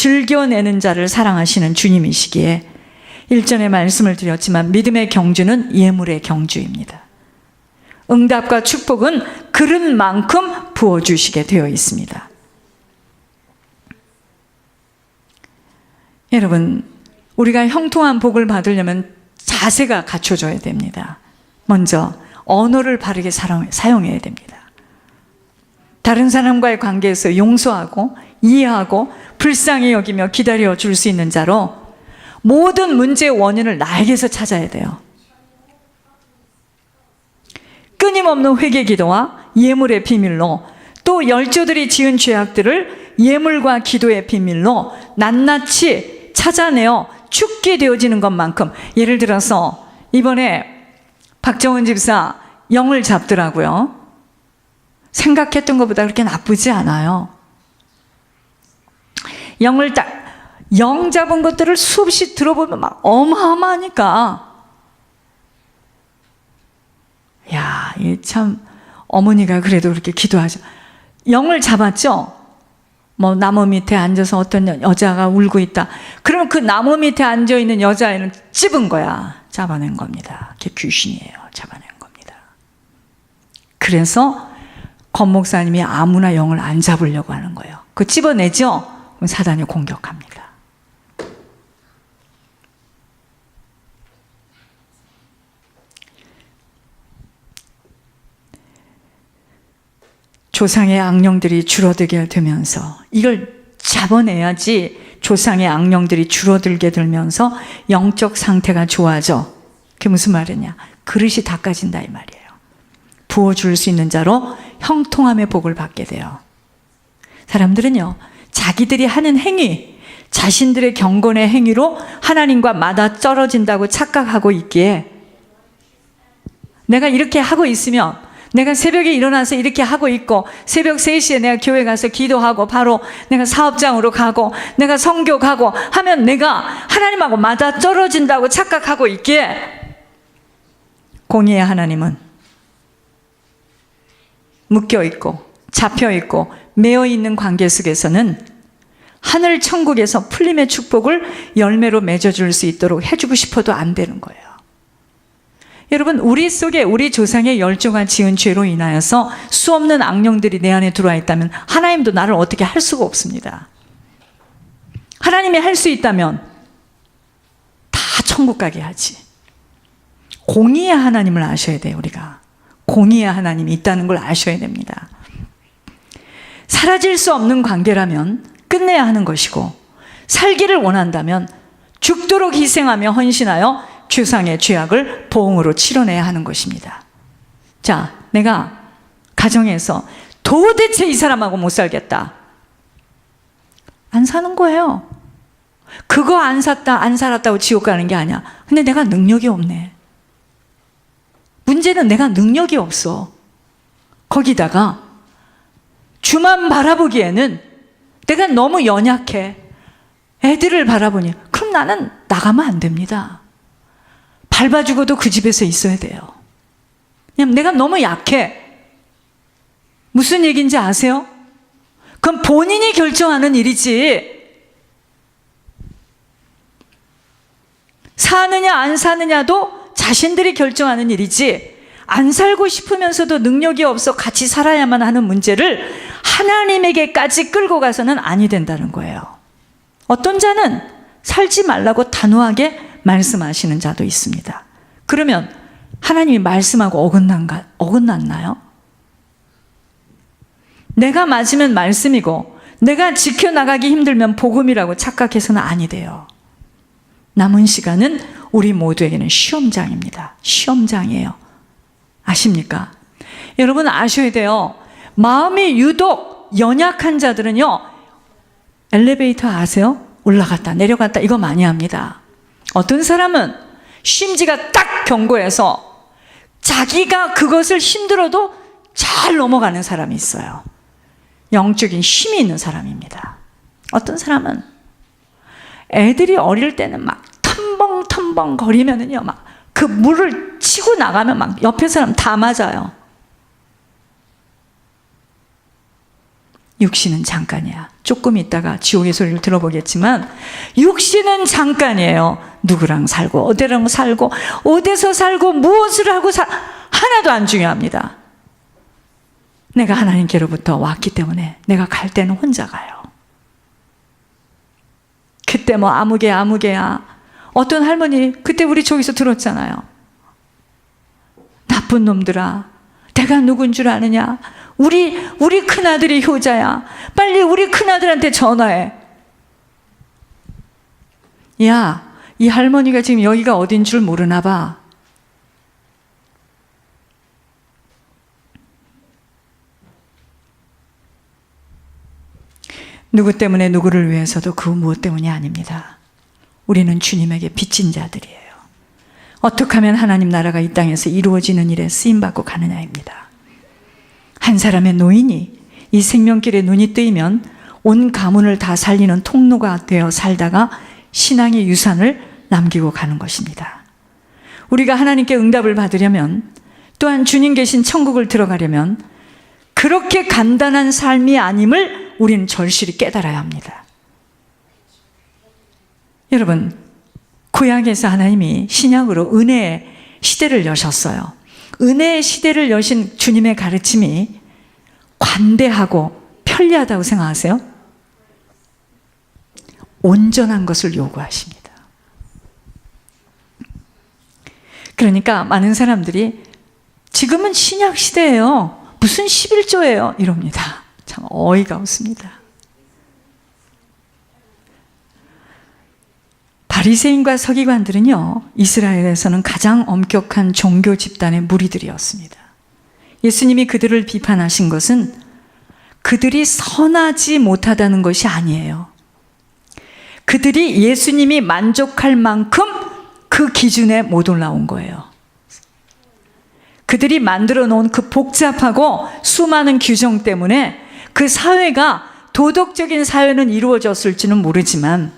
즐겨내는 자를 사랑하시는 주님이시기에 일전에 말씀을 드렸지만 믿음의 경주는 예물의 경주입니다. 응답과 축복은 그릇만큼 부어주시게 되어 있습니다. 여러분, 우리가 형통한 복을 받으려면 자세가 갖춰져야 됩니다. 먼저 언어를 바르게 사용해야 됩니다. 다른 사람과의 관계에서 용서하고 이해하고 불쌍히 여기며 기다려 줄 수 있는 자로 모든 문제의 원인을 나에게서 찾아야 돼요. 끊임없는 회개 기도와 예물의 비밀로, 또 열조들이 지은 죄악들을 예물과 기도의 비밀로 낱낱이 찾아내어 죽게 되어지는 것만큼, 예를 들어서 이번에 박정은 집사 영을 잡더라고요. 생각했던 것보다 그렇게 나쁘지 않아요. 영 잡은 것들을 수없이 들어보면 막 어마어마하니까, 야, 이 참 어머니가 그래도 그렇게 기도하죠. 영을 잡았죠. 뭐 나무 밑에 앉아서 어떤 여자가 울고 있다. 그러면 그 나무 밑에 앉아 있는 여자애는 찝은 거야. 잡아낸 겁니다. 그게 귀신이에요. 잡아낸 겁니다. 그래서 권 목사님이 아무나 영을 안 잡으려고 하는 거예요. 그 찝어내죠? 그럼 사단이 공격합니다. 조상의 악령들이 줄어들게 되면서, 이걸 잡아내야지 조상의 악령들이 줄어들게 되면서 영적 상태가 좋아져. 그게 무슨 말이냐? 그릇이 닦아진다 이 말이에요. 부어줄 수 있는 자로 형통함의 복을 받게 돼요. 사람들은요, 자기들이 하는 행위, 자신들의 경건의 행위로 하나님과 맞아떨어진다고 착각하고 있기에, 내가 이렇게 하고 있으면, 내가 새벽에 일어나서 이렇게 하고 있고, 새벽 3시에 내가 교회 가서 기도하고 바로 내가 사업장으로 가고 내가 선교 가고 하면 내가 하나님하고 맞아떨어진다고 착각하고 있기에, 공의의 하나님은 묶여있고 잡혀있고 매어있는 관계 속에서는 하늘 천국에서 풀림의 축복을 열매로 맺어줄 수 있도록 해주고 싶어도 안 되는 거예요. 여러분, 우리 속에 우리 조상의 열조가 지은 죄로 인하여서 수없는 악령들이 내 안에 들어와 있다면 하나님도 나를 어떻게 할 수가 없습니다. 하나님이 할 수 있다면 다 천국 가게 하지. 공의의 하나님을 아셔야 돼요. 우리가 공의의 하나님이 있다는 걸 아셔야 됩니다. 사라질 수 없는 관계라면 끝내야 하는 것이고, 살기를 원한다면 죽도록 희생하며 헌신하여 조상의 죄악을 보응으로 치러내야 하는 것입니다. 자, 내가 가정에서 도대체 이 사람하고 못 살겠다, 안 사는 거예요. 그거 안 살았다고 지옥 가는 게 아니야. 근데 내가 능력이 없네. 문제는 내가 능력이 없어. 거기다가 주만 바라보기에는 내가 너무 연약해. 애들을 바라보니, 그럼 나는 나가면 안 됩니다. 밟아 죽어도 그 집에서 있어야 돼요. 왜냐면 내가 너무 약해. 무슨 얘기인지 아세요? 그건 본인이 결정하는 일이지, 사느냐 안 사느냐도 자신들이 결정하는 일이지, 안 살고 싶으면서도 능력이 없어 같이 살아야만 하는 문제를 하나님에게까지 끌고 가서는 아니 된다는 거예요. 어떤 자는 살지 말라고 단호하게 말씀하시는 자도 있습니다. 그러면 하나님이 말씀하고 어긋났나요? 내가 맞으면 말씀이고 내가 지켜나가기 힘들면 복음이라고 착각해서는 아니 돼요. 남은 시간은 우리 모두에게는 시험장입니다. 시험장이에요. 아십니까? 여러분 아셔야 돼요. 마음이 유독 연약한 자들은요, 엘리베이터 아세요? 올라갔다 내려갔다 이거 많이 합니다. 어떤 사람은 심지가 딱 견고해서 자기가 그것을 힘들어도 잘 넘어가는 사람이 있어요. 영적인 힘이 있는 사람입니다. 어떤 사람은 애들이 어릴 때는 막 텀벙텀벙 거리면은요, 막 그 물을 치고 나가면 막 옆에 사람 다 맞아요. 육신은 잠깐이야. 조금 있다가 지옥의 소리를 들어보겠지만 육신은 잠깐이에요. 누구랑 살고 어디랑 살고 어디서 살고 무엇을 하고 하나도 안 중요합니다. 내가 하나님께로부터 왔기 때문에 내가 갈 때는 혼자 가요. 그때 뭐 아무개야. 어떤 할머니 그때 우리 저기서 들었잖아요. 나쁜 놈들아, 내가 누군 줄 아느냐? 우리 큰아들이 효자야. 빨리 우리 큰아들한테 전화해. 야, 이 할머니가 지금 여기가 어딘 줄 모르나 봐. 누구 때문에 누구를 위해서도 그 무엇 때문이 아닙니다. 우리는 주님에게 빚진 자들이에요. 어떻게 하면 하나님 나라가 이 땅에서 이루어지는 일에 쓰임받고 가느냐입니다. 한 사람의 노인이 이 생명길에 눈이 뜨이면 온 가문을 다 살리는 통로가 되어 살다가 신앙의 유산을 남기고 가는 것입니다. 우리가 하나님께 응답을 받으려면, 또한 주님 계신 천국을 들어가려면 그렇게 간단한 삶이 아님을 우리는 절실히 깨달아야 합니다. 여러분, 구약에서 하나님이 신약으로 은혜의 시대를 여셨어요. 은혜의 시대를 여신 주님의 가르침이 관대하고 편리하다고 생각하세요? 온전한 것을 요구하십니다. 그러니까 많은 사람들이 지금은 신약 시대예요. 무슨 11조예요? 이럽니다. 참 어이가 없습니다. 바리새인과 서기관들은요, 이스라엘에서는 가장 엄격한 종교 집단의 무리들이었습니다. 예수님이 그들을 비판하신 것은 그들이 선하지 못하다는 것이 아니에요. 그들이 예수님이 만족할 만큼 그 기준에 못 올라온 거예요. 그들이 만들어 놓은 그 복잡하고 수많은 규정 때문에 그 사회가 도덕적인 사회는 이루어졌을지는 모르지만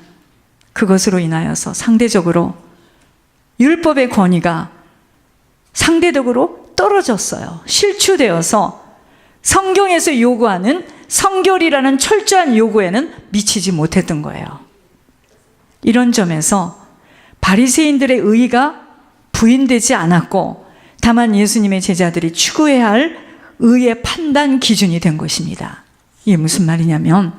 그것으로 인하여서 상대적으로 율법의 권위가 상대적으로 떨어졌어요. 실추되어서 성경에서 요구하는 성결이라는 철저한 요구에는 미치지 못했던 거예요. 이런 점에서 바리새인들의 의의가 부인되지 않았고, 다만 예수님의 제자들이 추구해야 할 의의 판단 기준이 된 것입니다. 이게 무슨 말이냐면,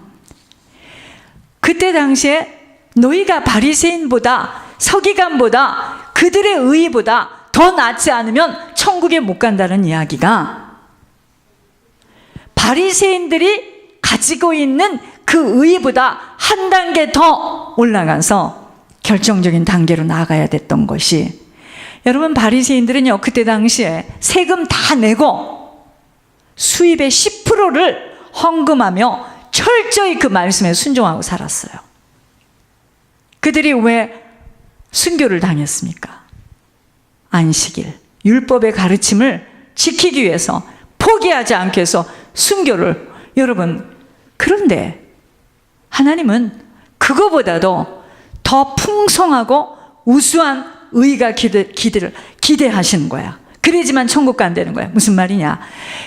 그때 당시에 너희가 바리새인보다 서기관보다 그들의 의의보다 더 낫지 않으면 천국에 못 간다는 이야기가, 바리새인들이 가지고 있는 그 의의보다 한 단계 더 올라가서 결정적인 단계로 나아가야 됐던 것이, 여러분, 바리새인들은요 그때 당시에 세금 다 내고 수입의 10%를 헌금하며 철저히 그 말씀에 순종하고 살았어요. 그들이 왜 순교를 당했습니까? 안식일, 율법의 가르침을 지키기 위해서 포기하지 않기 위해서 순교를. 여러분, 그런데 하나님은 그거보다도 더 풍성하고 우수한 의가 기대하시는 거야. 그래야지만 천국 간다는 거야. 무슨 말이냐?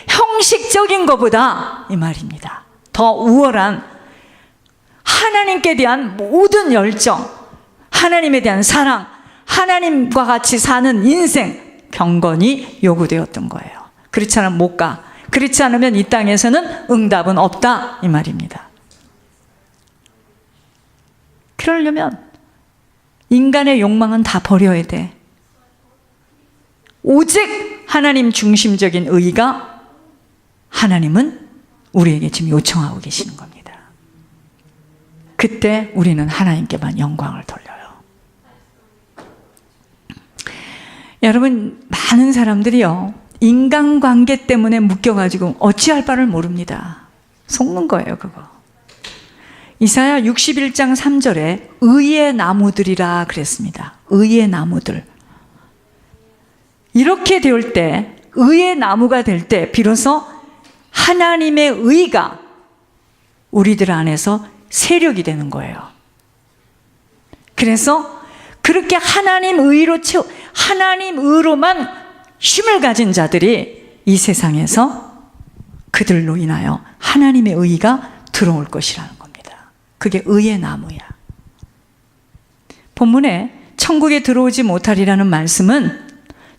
형식적인 것보다, 이 말입니다, 더 우월한 하나님께 대한 모든 열정, 하나님에 대한 사랑, 하나님과 같이 사는 인생, 경건이 요구되었던 거예요. 그렇지 않으면 못 가. 그렇지 않으면 이 땅에서는 응답은 없다, 이 말입니다. 그러려면 인간의 욕망은 다 버려야 돼. 오직 하나님 중심적인 의의가 하나님은 우리에게 지금 요청하고 계시는 겁니다. 그때 우리는 하나님께만 영광을 돌려요. 여러분, 많은 사람들이요, 인간관계 때문에 묶여가지고 어찌할 바를 모릅니다. 속는 거예요, 그거. 이사야 61장 3절에 의의 나무들이라 그랬습니다. 의의 나무들. 이렇게 될 때, 의의 나무가 될 때 비로소 하나님의 의가 우리들 안에서 세력이 되는 거예요. 그래서 그렇게 하나님 의로만 힘을 가진 자들이 이 세상에서 그들로 인하여 하나님의 의가 들어올 것이라는 겁니다. 그게 의의 나무야. 본문에 천국에 들어오지 못하리라는 말씀은,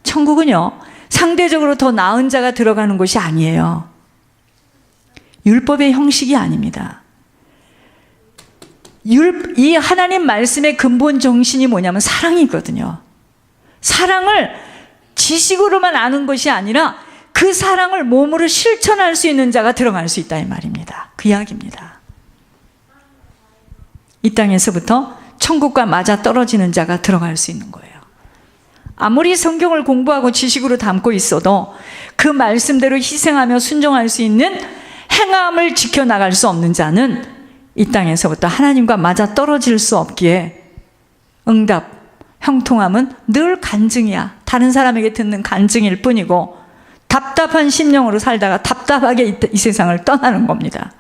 천국은요 상대적으로 더 나은 자가 들어가는 곳이 아니에요. 율법의 형식이 아닙니다. 이 하나님 말씀의 근본 정신이 뭐냐면 사랑이거든요. 사랑을 지식으로만 아는 것이 아니라 그 사랑을 몸으로 실천할 수 있는 자가 들어갈 수 있다 이 말입니다. 그 이야기입니다. 이 땅에서부터 천국과 맞아 떨어지는 자가 들어갈 수 있는 거예요. 아무리 성경을 공부하고 지식으로 담고 있어도 그 말씀대로 희생하며 순종할 수 있는 행함을 지켜나갈 수 없는 자는 이 땅에서부터 하나님과 맞아 떨어질 수 없기에 응답, 형통함은 늘 간증이야. 다른 사람에게 듣는 간증일 뿐이고 답답한 심령으로 살다가 답답하게 이 세상을 떠나는 겁니다.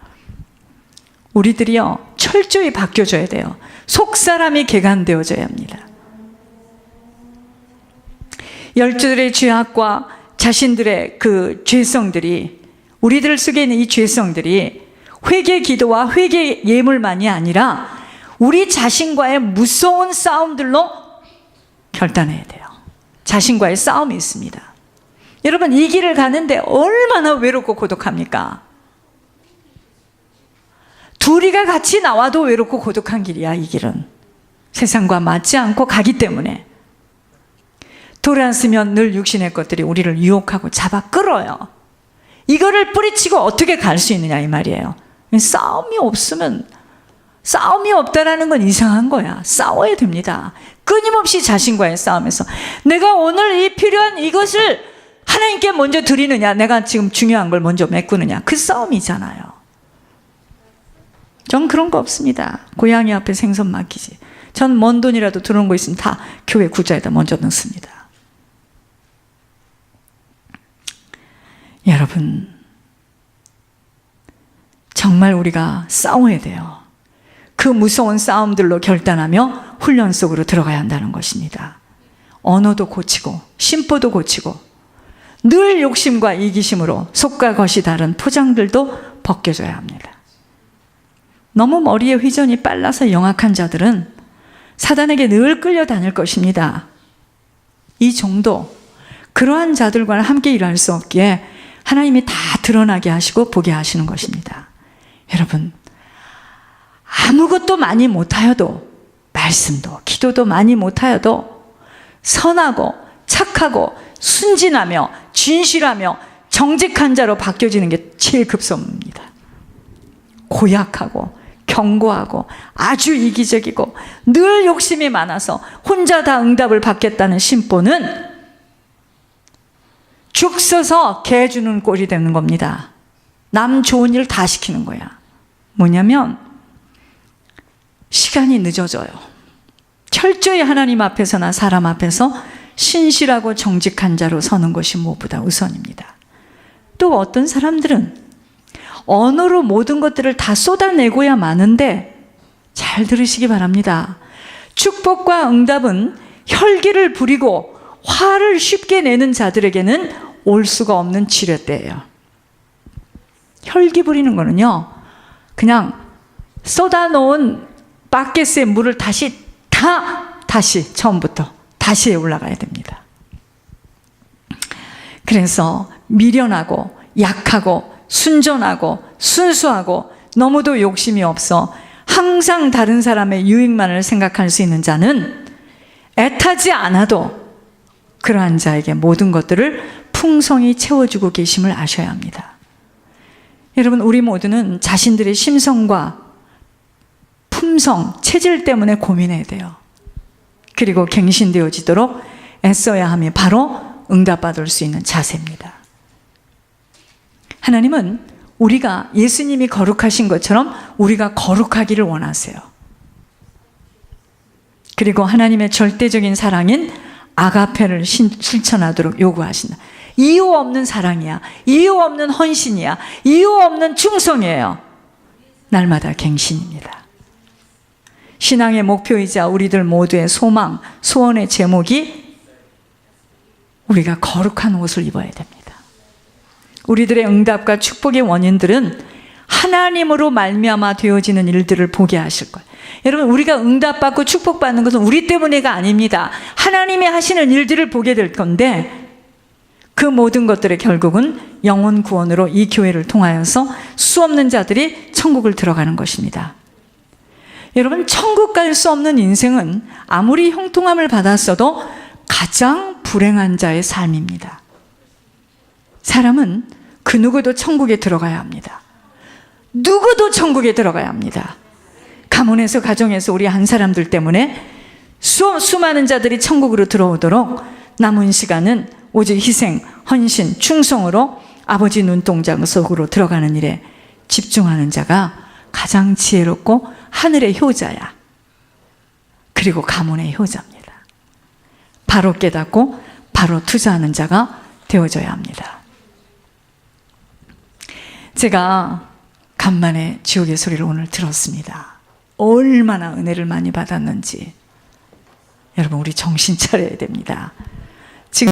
우리들이요 철저히 바뀌어져야 돼요. 속사람이 개간되어져야 합니다. 열조들의 죄악과 자신들의 그 죄성들이, 우리들 속에 있는 이 죄성들이 회개 기도와 회개 예물만이 아니라 우리 자신과의 무서운 싸움들로 결단해야 돼요. 자신과의 싸움이 있습니다. 여러분, 이 길을 가는데 얼마나 외롭고 고독합니까? 둘이가 같이 나와도 외롭고 고독한 길이야. 이 길은 세상과 맞지 않고 가기 때문에 돌아서면 늘 육신의 것들이 우리를 유혹하고 잡아 끌어요. 이거를 뿌리치고 어떻게 갈 수 있느냐 이 말이에요. 싸움이 없으면, 싸움이 없다라는 건 이상한 거야. 싸워야 됩니다. 끊임없이 자신과의 싸움에서 내가 오늘 이 필요한 이것을 하나님께 먼저 드리느냐, 내가 지금 중요한 걸 먼저 메꾸느냐, 그 싸움이잖아요. 전 그런 거 없습니다. 고양이 앞에 생선 맡기지. 전 먼 돈이라도 들어온 거 있으면 다 교회 구자에다 먼저 넣습니다. 여러분, 정말 우리가 싸워야 돼요. 그 무서운 싸움들로 결단하며 훈련 속으로 들어가야 한다는 것입니다. 언어도 고치고 심보도 고치고 늘 욕심과 이기심으로 속과 겉이 다른 포장들도 벗겨져야 합니다. 너무 머리의 회전이 빨라서 영악한 자들은 사단에게 늘 끌려다닐 것입니다. 이 정도, 그러한 자들과는 함께 일할 수 없기에 하나님이 다 드러나게 하시고 보게 하시는 것입니다. 여러분, 아무것도 많이 못하여도, 말씀도 기도도 많이 못하여도 선하고 착하고 순진하며 진실하며 정직한 자로 바뀌어지는 게 제일 급선무입니다. 고약하고 견고하고 아주 이기적이고 늘 욕심이 많아서 혼자 다 응답을 받겠다는 심보는 죽 서서 개 주는 꼴이 되는 겁니다. 남 좋은 일 다 시키는 거야. 뭐냐면 시간이 늦어져요. 철저히 하나님 앞에서나 사람 앞에서 신실하고 정직한 자로 서는 것이 무엇보다 우선입니다. 또 어떤 사람들은 언어로 모든 것들을 다 쏟아내고야 마는데, 잘 들으시기 바랍니다. 축복과 응답은 혈기를 부리고 화를 쉽게 내는 자들에게는 올 수가 없는 지렛대예요. 혈기 부리는 거는요, 그냥 쏟아놓은 바켓에 물을 다시 처음부터 다시 올라가야 됩니다. 그래서 미련하고 약하고 순전하고 순수하고 너무도 욕심이 없어 항상 다른 사람의 유익만을 생각할 수 있는 자는 애타지 않아도 그러한 자에게 모든 것들을 풍성히 채워주고 계심을 아셔야 합니다. 여러분, 우리 모두는 자신들의 심성과 품성, 체질 때문에 고민해야 돼요. 그리고 갱신되어지도록 애써야 함이 바로 응답받을 수 있는 자세입니다. 하나님은 우리가 예수님이 거룩하신 것처럼 우리가 거룩하기를 원하세요. 그리고 하나님의 절대적인 사랑인 아가페를 실천하도록 요구하신다. 이유 없는 사랑이야. 이유 없는 헌신이야. 이유 없는 충성이에요. 날마다 갱신입니다. 신앙의 목표이자 우리들 모두의 소망, 소원의 제목이 우리가 거룩한 옷을 입어야 됩니다. 우리들의 응답과 축복의 원인들은 하나님으로 말미암아 되어지는 일들을 보게 하실 거예요. 여러분, 우리가 응답받고 축복받는 것은 우리 때문에가 아닙니다. 하나님이 하시는 일들을 보게 될 건데, 그 모든 것들의 결국은 영혼 구원으로 이 교회를 통하여서 수없는 자들이 천국을 들어가는 것입니다. 여러분, 천국 갈 수 없는 인생은 아무리 형통함을 받았어도 가장 불행한 자의 삶입니다. 사람은 그 누구도 천국에 들어가야 합니다. 누구도 천국에 들어가야 합니다. 가문에서, 가정에서 우리 한 사람들 때문에 수많은 자들이 천국으로 들어오도록 남은 시간은 오직 희생, 헌신, 충성으로 아버지 눈동자 속으로 들어가는 일에 집중하는 자가 가장 지혜롭고 하늘의 효자야. 그리고 가문의 효자입니다. 바로 깨닫고 바로 투자하는 자가 되어져야 합니다. 제가 간만에 지옥의 소리를 오늘 들었습니다. 얼마나 은혜를 많이 받았는지. 여러분, 우리 정신 차려야 됩니다.